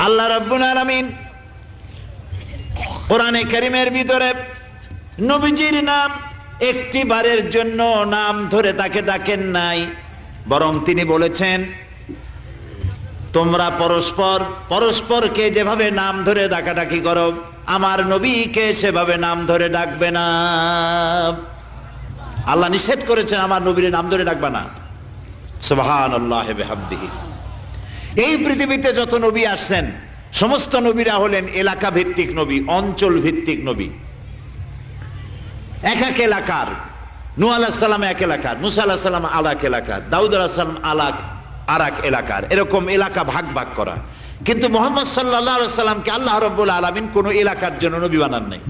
আল্লাহ রাব্বুল আলামিন কোরআনে কারীমের ভিতরে নবীজির নাম একটি বারের জন্য নাম ধরে তাকে ডাকেন নাই, বরং তিনি বলেছেন তোমরা পরস্পর পরস্পরকে যেভাবে নাম ধরে ডাকাডাকি করো আমার নবীকে সেভাবে নাম ধরে ডাকবে না। আল্লাহ নিষেধ করেছেন আমার নবীর নাম ধরে ডাকবে না। সুবহানাল্লাহি ওয়া বিহামদিহি। এই পৃথিবীতে যত নবী আসছেন সমস্ত নবীরা হলেন এলাকা ভিত্তিক নবী, অঞ্চল ভিত্তিক নবী। এক এক এলাকার, নূহ আলাইহিস সালাম এক এলাকার, মুসা আলাইহিস সালাম আলাক এলাকার, দাউদ আলাইহিস সালাম আরাক এলাকার, এরকম এলাকা ভাগ ভাগ করা। কিন্তু মুহাম্মদ সাল্লাল্লাহু আলাইহি ওয়াসাল্লামকে আল্লাহ রাব্বুল আলামিন কোন এলাকার জন্য নবী বানান নাই।